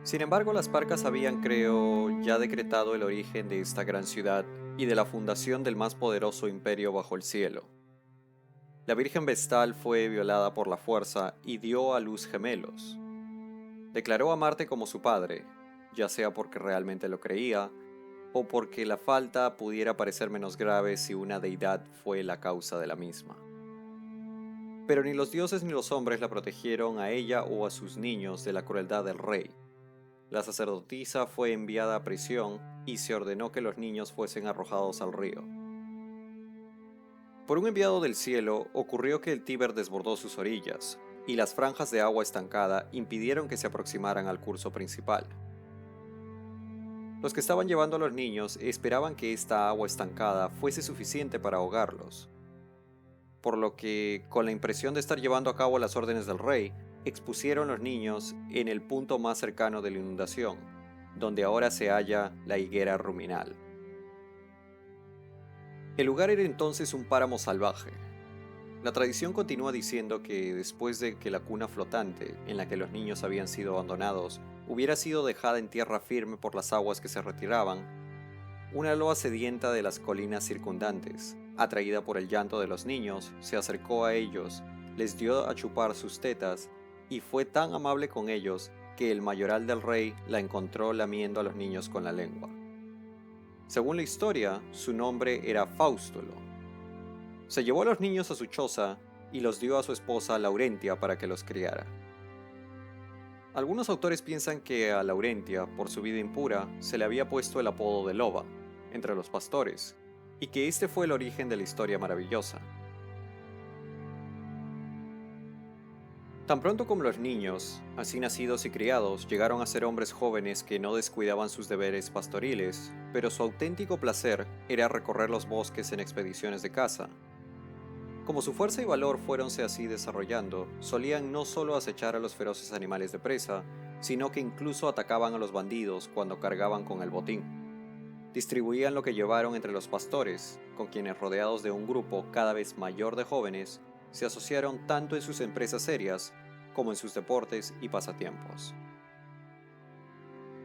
Sin embargo, las Parcas habían, creo, ya decretado el origen de esta gran ciudad y de la fundación del más poderoso imperio bajo el cielo. La Virgen Vestal fue violada por la fuerza y dio a luz gemelos. Declaró a Marte como su padre, ya sea porque realmente lo creía, o porque la falta pudiera parecer menos grave si una deidad fue la causa de la misma. Pero ni los dioses ni los hombres la protegieron a ella o a sus niños de la crueldad del rey. La sacerdotisa fue enviada a prisión y se ordenó que los niños fuesen arrojados al río. Por un enviado del cielo ocurrió que el Tíber desbordó sus orillas, y las franjas de agua estancada impidieron que se aproximaran al curso principal. Los que estaban llevando a los niños esperaban que esta agua estancada fuese suficiente para ahogarlos, por lo que, con la impresión de estar llevando a cabo las órdenes del rey, expusieron los niños en el punto más cercano de la inundación, donde ahora se halla la higuera ruminal. El lugar era entonces un páramo salvaje. La tradición continúa diciendo que después de que la cuna flotante, en la que los niños habían sido abandonados, hubiera sido dejada en tierra firme por las aguas que se retiraban, una loa sedienta de las colinas circundantes, atraída por el llanto de los niños, se acercó a ellos, les dio a chupar sus tetas, y fue tan amable con ellos que el mayoral del rey la encontró lamiendo a los niños con la lengua. Según la historia, su nombre era Faustulo. Se llevó a los niños a su choza y los dio a su esposa Laurentia para que los criara. Algunos autores piensan que a Laurentia, por su vida impura, se le había puesto el apodo de Loba, entre los pastores, y que este fue el origen de la historia maravillosa. Tan pronto como los niños, así nacidos y criados, llegaron a ser hombres jóvenes que no descuidaban sus deberes pastoriles, pero su auténtico placer era recorrer los bosques en expediciones de caza. Como su fuerza y valor fuéronse así desarrollando, solían no solo acechar a los feroces animales de presa, sino que incluso atacaban a los bandidos cuando cargaban con el botín. Distribuían lo que llevaron entre los pastores, con quienes, rodeados de un grupo cada vez mayor de jóvenes, se asociaron tanto en sus empresas serias como en sus deportes y pasatiempos.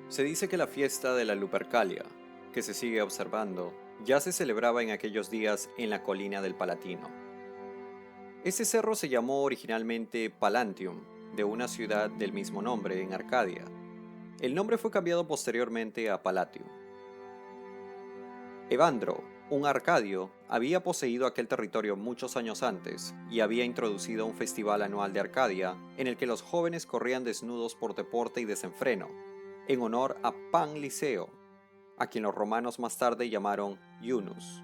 Se dice que la fiesta de la Lupercalia, que se sigue observando, ya se celebraba en aquellos días en la colina del Palatino. Este cerro se llamó originalmente Palantium, de una ciudad del mismo nombre en Arcadia. El nombre fue cambiado posteriormente a Palatium. Evandro, un arcadio, había poseído aquel territorio muchos años antes y había introducido un festival anual de Arcadia en el que los jóvenes corrían desnudos por deporte y desenfreno, en honor a Pan Liceo, a quien los romanos más tarde llamaron Iunus.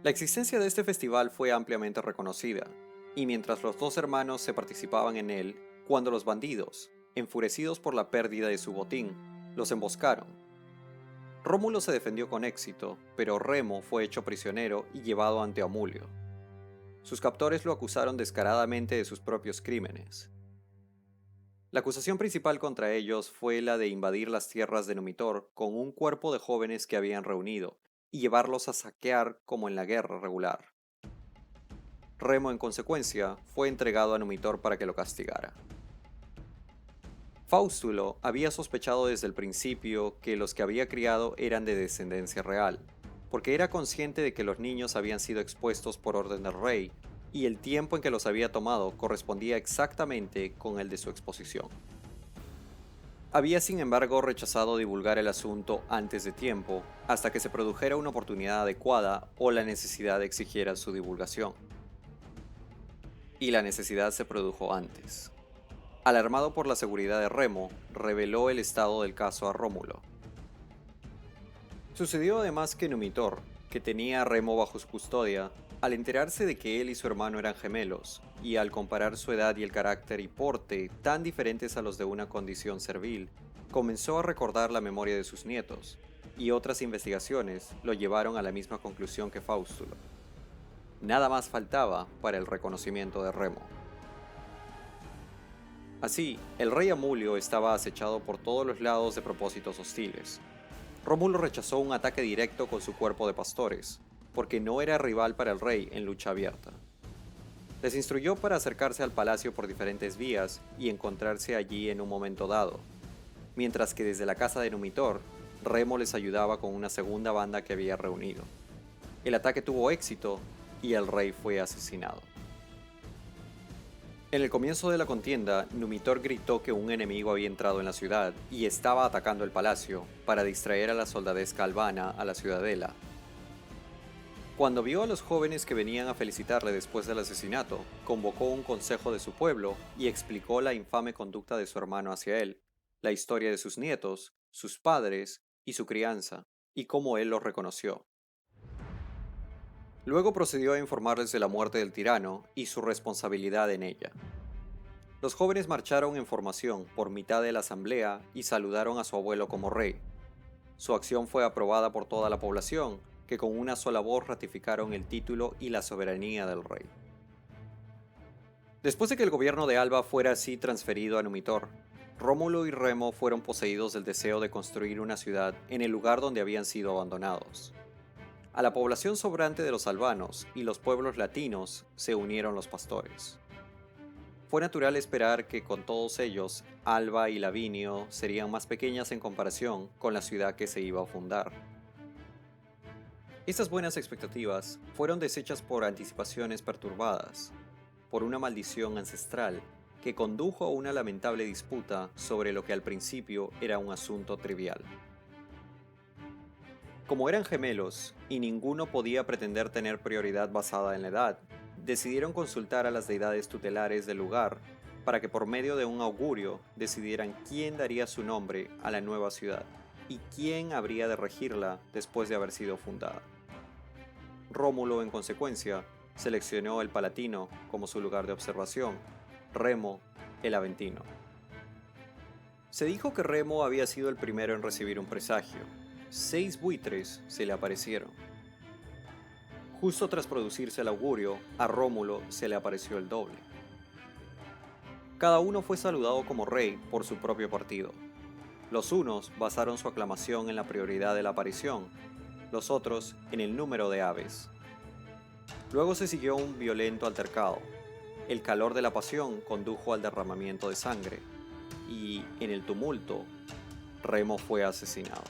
La existencia de este festival fue ampliamente reconocida, y mientras los dos hermanos se participaban en él, cuando los bandidos, enfurecidos por la pérdida de su botín, los emboscaron. Rómulo se defendió con éxito, pero Remo fue hecho prisionero y llevado ante Amulio. Sus captores lo acusaron descaradamente de sus propios crímenes. La acusación principal contra ellos fue la de invadir las tierras de Numitor con un cuerpo de jóvenes que habían reunido, y llevarlos a saquear como en la guerra regular. Remo, en consecuencia, fue entregado a Numitor para que lo castigara. Faustulo había sospechado desde el principio que los que había criado eran de descendencia real, porque era consciente de que los niños habían sido expuestos por orden del rey, y el tiempo en que los había tomado correspondía exactamente con el de su exposición. Había sin embargo rechazado divulgar el asunto antes de tiempo, hasta que se produjera una oportunidad adecuada o la necesidad exigiera su divulgación. Y la necesidad se produjo antes. Alarmado por la seguridad de Remo, reveló el estado del caso a Rómulo. Sucedió además que Numitor, que tenía a Remo bajo su custodia, al enterarse de que él y su hermano eran gemelos, y al comparar su edad y el carácter y porte tan diferentes a los de una condición servil, comenzó a recordar la memoria de sus nietos, y otras investigaciones lo llevaron a la misma conclusión que Faustulo. Nada más faltaba para el reconocimiento de Remo. Así, el rey Amulio estaba acechado por todos los lados de propósitos hostiles. Rómulo rechazó un ataque directo con su cuerpo de pastores, porque no era rival para el rey en lucha abierta. Les instruyó para acercarse al palacio por diferentes vías y encontrarse allí en un momento dado, mientras que desde la casa de Numitor, Remo les ayudaba con una segunda banda que había reunido. El ataque tuvo éxito y el rey fue asesinado. En el comienzo de la contienda, Numitor gritó que un enemigo había entrado en la ciudad y estaba atacando el palacio para distraer a la soldadesca albana a la ciudadela. Cuando vio a los jóvenes que venían a felicitarle después del asesinato, convocó un consejo de su pueblo y explicó la infame conducta de su hermano hacia él, la historia de sus nietos, sus padres y su crianza, y cómo él los reconoció. Luego procedió a informarles de la muerte del tirano y su responsabilidad en ella. Los jóvenes marcharon en formación por mitad de la asamblea y saludaron a su abuelo como rey. Su acción fue aprobada por toda la población, que con una sola voz ratificaron el título y la soberanía del rey. Después de que el gobierno de Alba fuera así transferido a Numitor, Rómulo y Remo fueron poseídos del deseo de construir una ciudad en el lugar donde habían sido abandonados. A la población sobrante de los albanos y los pueblos latinos se unieron los pastores. Fue natural esperar que con todos ellos, Alba y Lavinio serían más pequeñas en comparación con la ciudad que se iba a fundar. Estas buenas expectativas fueron deshechas por anticipaciones perturbadas, por una maldición ancestral que condujo a una lamentable disputa sobre lo que al principio era un asunto trivial. Como eran gemelos y ninguno podía pretender tener prioridad basada en la edad, decidieron consultar a las deidades tutelares del lugar para que por medio de un augurio decidieran quién daría su nombre a la nueva ciudad y quién habría de regirla después de haber sido fundada. Rómulo, en consecuencia, seleccionó el Palatino como su lugar de observación, Remo el Aventino. Se dijo que Remo había sido el primero en recibir un presagio. 6 buitres se le aparecieron. Justo tras producirse el augurio, a Rómulo se le apareció el doble. Cada uno fue saludado como rey por su propio partido. Los unos basaron su aclamación en la prioridad de la aparición, los otros en el número de aves. Luego se siguió un violento altercado. El calor de la pasión condujo al derramamiento de sangre, y en el tumulto, Remo fue asesinado.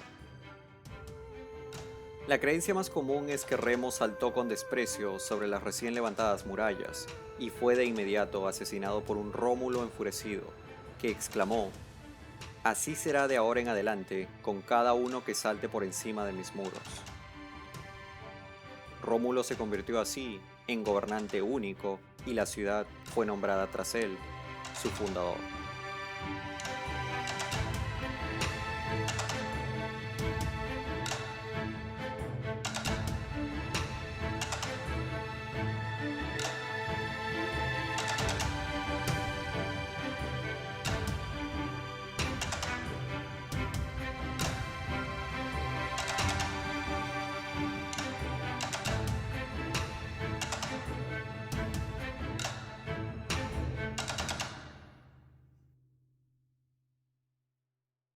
La creencia más común es que Remo saltó con desprecio sobre las recién levantadas murallas y fue de inmediato asesinado por un Rómulo enfurecido, que exclamó: "Así será de ahora en adelante con cada uno que salte por encima de mis muros". Rómulo se convirtió así en gobernante único y la ciudad fue nombrada tras él, su fundador.